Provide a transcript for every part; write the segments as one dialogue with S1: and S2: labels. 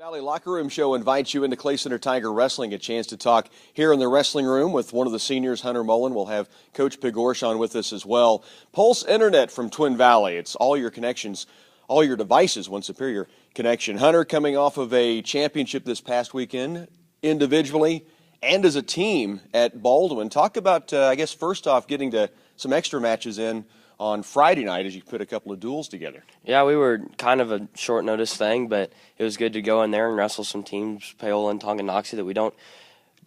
S1: Valley Locker Room Show invites you into Clay Center Tiger Wrestling, a chance to talk here in the wrestling room with one of the seniors, Hunter Mullin. We'll have Coach Pigorsch on with us as well. Pulse Internet from Twin Valley. It's all your connections, all your devices, one superior connection. Hunter coming off of a championship this past weekend, individually and as a team at Baldwin. Talk about, I guess, first off, getting to some extra matches in on Friday night as you put a couple of duels together.
S2: Yeah, we were kind of a short notice thing, but it was good to go in there and wrestle some teams, Paola and Tonganoxie,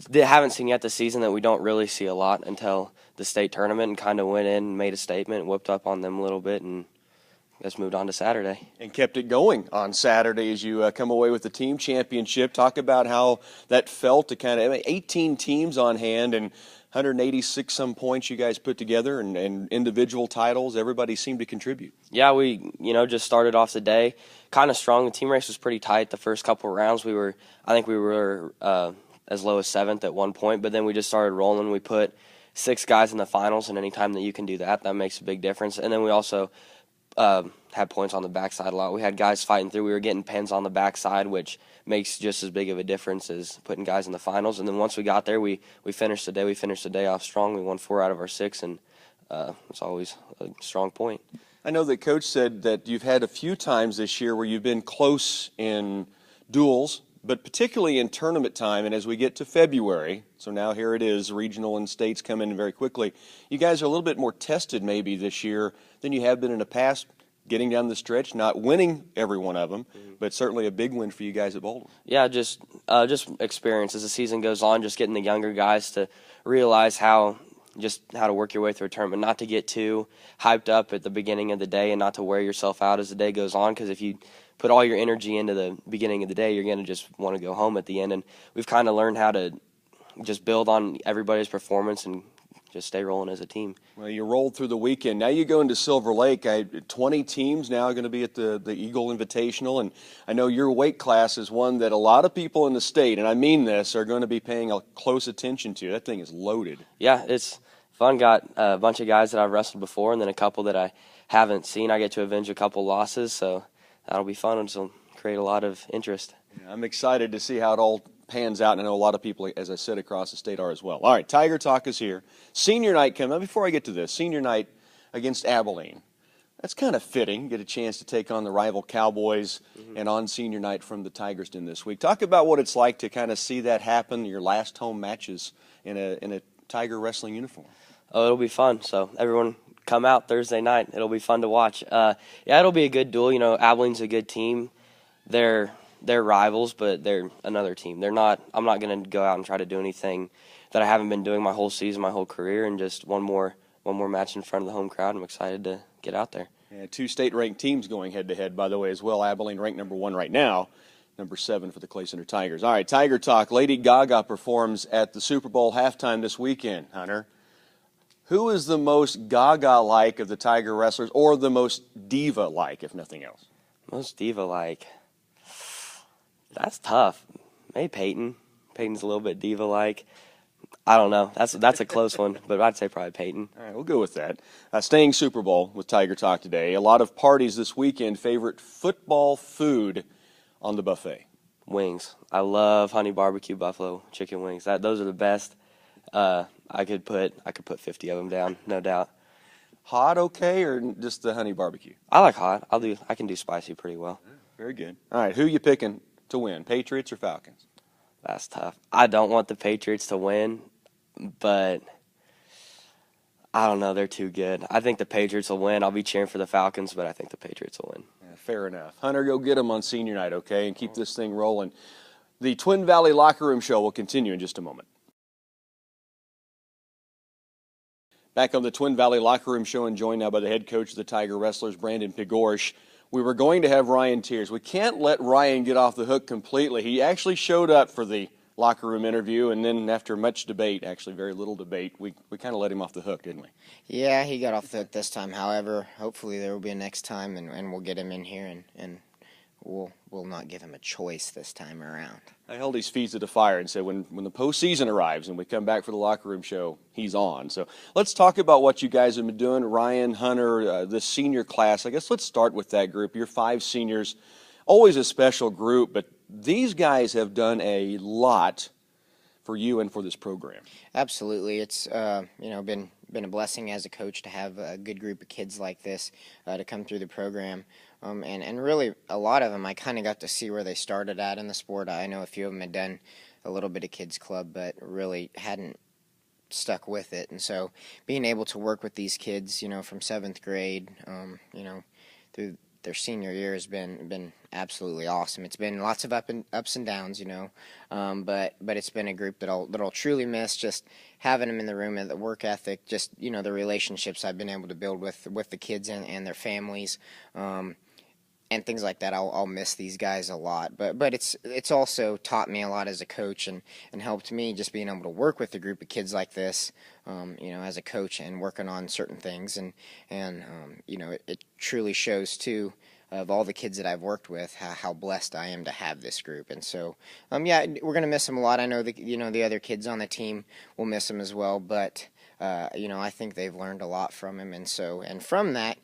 S2: that haven't seen yet this season, that we don't really see a lot until the state tournament, and kind of went in and made a statement, whooped up on them a little bit, and just moved on to Saturday. And
S1: kept it going on Saturday as you come away with the team championship. Talk about how that felt to kind of 18 teams on hand and 186 some points you guys put together, and individual titles. Everybody seemed to contribute.
S2: Yeah, we just started off the day kind of strong. The team race was pretty tight the first couple of rounds. I think we were as low as 7th at one point, but then we just started rolling. We put 6 guys in the finals, and anytime that you can do that, that makes a big difference. And then we also had points on the backside a lot. We had guys fighting through. We were getting pins on the backside, which makes just as big of a difference as putting guys in the finals. And then once we got there, we finished the day. We finished the day off strong. We won 4 out of our 6, and it's always a strong point.
S1: I know that Coach said that you've had a few times this year where you've been close in duels, but particularly in tournament time. And as we get to February, so now here it is, regional and states come in very quickly. You guys are a little bit more tested maybe this year than you have been in the past, getting down the stretch, not winning every one of them, but certainly a big win for you guys at Baldwin.
S2: Yeah, just experience as the season goes on, just getting the younger guys to realize how to work your way through a tournament, not to get too hyped up at the beginning of the day and not to wear yourself out as the day goes on, because if you put all your energy into the beginning of the day, you're going to just want to go home at the end. And we've kind of learned how to just build on everybody's performance and just stay rolling as a team.
S1: Well, you rolled through the weekend. Now you go into Silver Lake. 20 teams now going to be at the Eagle Invitational, and I know your weight class is one that a lot of people in the state, and I mean this, are going to be paying a close attention to. That thing is loaded.
S2: Yeah, it's fun. Got a bunch of guys that I've wrestled before, and then a couple that I haven't seen. I get to avenge a couple losses, so that'll be fun, and it'll create a lot of interest.
S1: Yeah, I'm excited to see how it all pans out, and I know a lot of people, as I said, across the state are as well. All right, Tiger Talk is here. Senior night coming up. Before I get to this, senior night against Abilene. That's kind of fitting. Get a chance to take on the rival Cowboys and on senior night from the Tigers Den this week. Talk about what it's like to kind of see that happen, your last home matches in a Tiger wrestling uniform.
S2: Oh, it'll be fun. So everyone come out Thursday night. It'll be fun to watch. Yeah, it'll be a good duel. Abilene's a good team. They're rivals, but they're another team. They're not. I'm not going to go out and try to do anything that I haven't been doing my whole season, my whole career, and just one more match in front of the home crowd. I'm excited to get out there.
S1: Yeah, 2 state-ranked teams going head-to-head, by the way, as well. Abilene ranked number 1 right now, number 7 for the Clay Center Tigers. All right, Tiger Talk. Lady Gaga performs at the Super Bowl halftime this weekend, Hunter. Who is the most Gaga-like of the Tiger wrestlers, or the most diva-like, if nothing else?
S2: Most diva-like. That's tough. Maybe Peyton. Peyton's a little bit diva-like. I don't know. That's a close one, but I'd say probably Peyton.
S1: All right, we'll go with that. Staying Super Bowl with Tiger Talk today. A lot of parties this weekend. Favorite football food on the buffet?
S2: Wings. I love honey barbecue buffalo chicken wings. Those are the best. I could put 50 of them down, no doubt.
S1: Hot okay, or just the honey barbecue?
S2: I like hot. I can do spicy pretty well.
S1: Very good. All right, who you picking to win, Patriots or Falcons?
S2: That's tough. I don't want the Patriots to win, but I don't know. They're too good. I think the Patriots will win. I'll be cheering for the Falcons, but I think the Patriots will win.
S1: Yeah, fair enough. Hunter, go get them on senior night, okay, and keep this thing rolling. The Twin Valley Locker Room Show will continue in just a moment. Back on the Twin Valley Locker Room Show, and joined now by the head coach of the Tiger Wrestlers, Brandon Pigorsch. We were going to have Ryan Tears. We can't let Ryan get off the hook completely. He actually showed up for the locker room interview, and then after much debate, actually very little debate, we kind of let him off the hook, didn't we?
S3: Yeah, he got off the hook this time. However, hopefully there will be a next time, and we'll get him in here, and we'll not give him a choice this time around.
S1: I held his feet to the fire and said when the postseason arrives and we come back for the locker room show, he's on. So let's talk about what you guys have been doing. Ryan, Hunter, this senior class. I guess let's start with that group. Your 5 seniors, always a special group, but these guys have done a lot for you and for this program.
S3: Absolutely, it's been a blessing as a coach to have a good group of kids like this to come through the program, and really a lot of them I kind of got to see where they started at in the sport. I know a few of them had done a little bit of kids club, but really hadn't stuck with it, and so being able to work with these kids, from 7th grade, through their senior year has been absolutely awesome. It's been lots of ups and downs, but it's been a group that I'll truly miss. Just having them in the room and the work ethic, just the relationships I've been able to build with the kids and their families, and things like that. I'll miss these guys a lot, but it's also taught me a lot as a coach and helped me just being able to work with a group of kids like this, as a coach and working on certain things, and it truly shows too, of all the kids that I've worked with, how blessed I am to have this group. And so, we're going to miss them a lot. I know the other kids on the team will miss them as well, but I think they've learned a lot from him, and from that,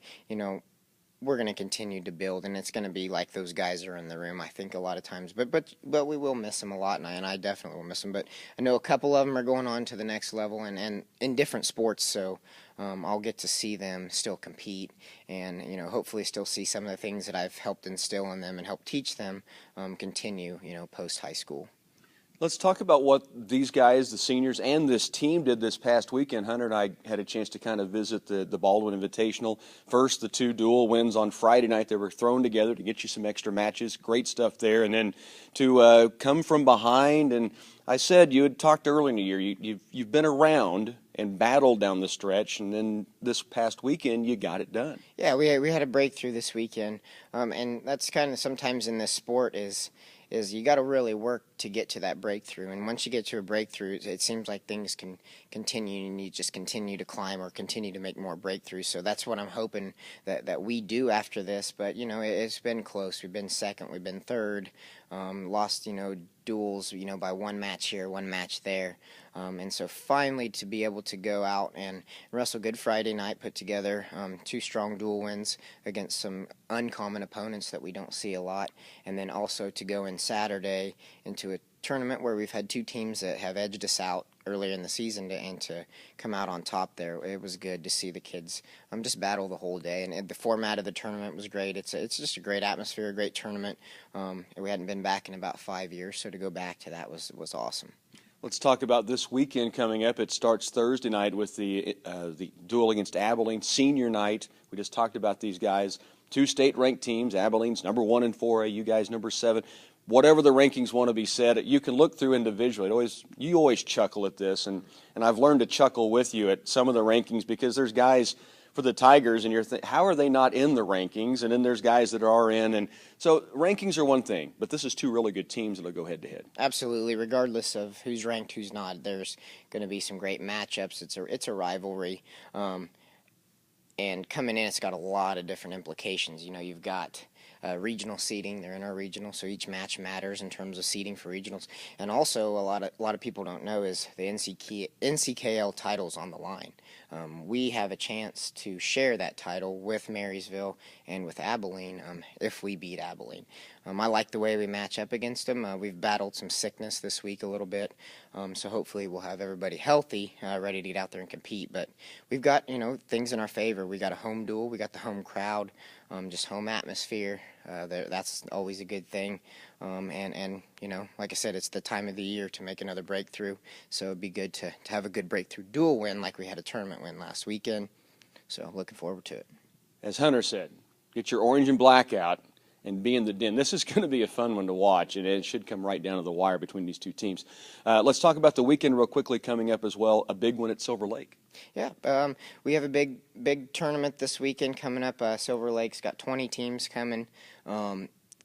S3: we're going to continue to build, and it's going to be like those guys are in the room, I think, a lot of times. But we will miss them a lot, and I definitely will miss them. But I know a couple of them are going on to the next level and in different sports, so I'll get to see them still compete and, hopefully still see some of the things that I've helped instill in them and help teach them continue, post-high school.
S1: Let's talk about what these guys, the seniors, and this team did this past weekend. Hunter and I had a chance to kind of visit the Baldwin Invitational. First, the 2 dual wins on Friday night. They were thrown together to get you some extra matches. Great stuff there. And then to come from behind, and I said you had talked early in the year, you've been around and battled down the stretch, and then this past weekend you got it done.
S3: Yeah, we had a breakthrough this weekend, and that's kind of sometimes in this sport is you got to really work to get to that breakthrough. And once you get to a breakthrough, it seems like things can continue, and you just continue to climb or continue to make more breakthroughs. So that's what I'm hoping that we do after this. But, it's been close. We've been second. We've been third. Lost, duels, by one match here, one match there. And so finally to be able to go out and wrestle good Friday night, put together 2 strong dual wins against some uncommon opponents that we don't see a lot, and then also to go in Saturday into a tournament where we've had 2 teams that have edged us out earlier in the season and to come out on top there. It was good to see the kids just battle the whole day, and the format of the tournament was great. It's just a great atmosphere, a great tournament. We hadn't been back in about 5 years, so to go back to that was awesome.
S1: Let's talk about this weekend coming up. It starts Thursday night with the duel against Abilene, Senior Night. We just talked about these guys. 2 state-ranked teams. Abilene's number 1 in 4A. You guys number 7. Whatever the rankings want to be said, you can look through individually. You always chuckle at this, and I've learned to chuckle with you at some of the rankings because there's guys for the Tigers, and you're how are they not in the rankings? And then there's guys that are in, and so rankings are one thing, but this is 2 really good teams that'll go head-to-head.
S3: Absolutely, regardless of who's ranked, who's not, there's going to be some great matchups. It's a rivalry, and coming in, it's got a lot of different implications. You've got regional seeding. They're in our regional, so each match matters in terms of seeding for regionals. And also, a lot of people don't know is the NCKL title's on the line. We have a chance to share that title with Marysville and with Abilene if we beat Abilene. I like the way we match up against them. We've battled some sickness this week a little bit, so hopefully we'll have everybody healthy, ready to get out there and compete. But we've got things in our favor. We got a home duel. We got the home crowd, just home atmosphere. That's always a good thing. And like I said, it's the time of the year to make another breakthrough. So it'd be good to have a good breakthrough duel win like we had a tournament win last weekend. So looking forward to it.
S1: As Hunter said, get your orange and black out and be in the den. This is going to be a fun one to watch, and it should come right down to the wire between these 2 teams. Let's talk about the weekend real quickly coming up as well. A big one at Silver Lake.
S3: Yeah, we have a big tournament this weekend coming up. Silver Lake's got 20 teams coming.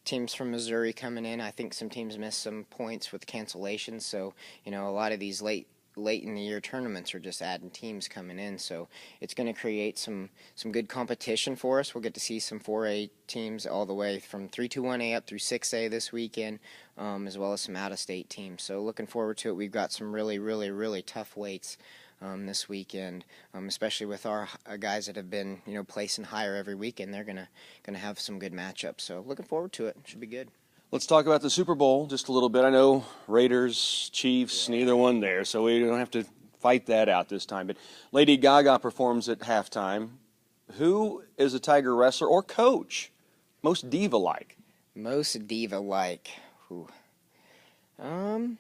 S3: Teams from Missouri coming in. I think some teams missed some points with cancellations, so a lot of these late in the year tournaments are just adding teams coming in, so it's going to create some good competition for us. We'll get to see some 4A teams all the way from 3-2-1A up through 6A this weekend, as well as some out-of-state teams. So looking forward to it. We've got some really tough weights this weekend, especially with our guys that have been placing higher every weekend. They're gonna have some good matchups. So looking forward to it. Should be good.
S1: Let's talk about the Super Bowl just a little bit. I know Raiders, Chiefs, neither one there, so we don't have to fight that out this time. But Lady Gaga performs at halftime. Who is a Tiger wrestler or coach most diva-like?
S3: Most diva-like. I'm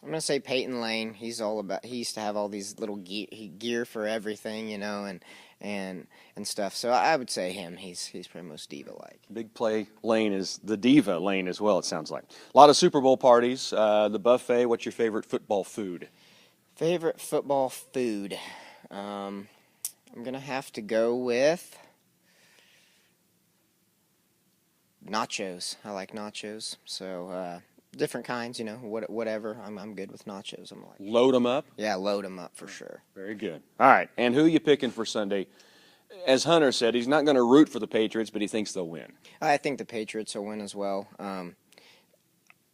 S3: gonna say Peyton Lane. He used to have all these little gear for everything, you know, and stuff. So I would say him. He's probably most diva-like.
S1: Big Play Lane is the diva lane as well, it sounds like. A lot of Super Bowl parties. The buffet. What's your favorite football food?
S3: Favorite football food. I'm gonna have to go with nachos. I like nachos. So different kinds, you know, whatever. I'm good with nachos. I'm like
S1: Load them up.
S3: Yeah, load them up for sure.
S1: Very good. All right, and who are you picking for Sunday? As Hunter said, he's not going to root for the Patriots, but he thinks they'll win.
S3: I think the Patriots will win as well.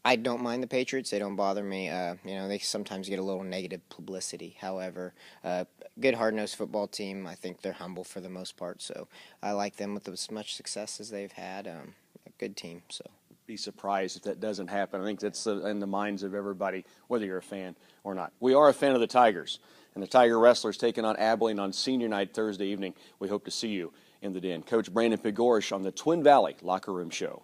S3: I don't mind the Patriots. They don't bother me. You know, they sometimes get a little negative publicity. However, good hard-nosed football team. I think they're humble for the most part. So I like them with as much success as they've had. A good team. So
S1: Be surprised if that doesn't happen. I think that's in the minds of everybody, whether you're a fan or not. We are a fan of the Tigers, and the Tiger Wrestlers taking on Abilene on Senior Night Thursday evening. We hope to see you in the den. Coach Brandon Pigorsch on the Twin Valley Locker Room Show.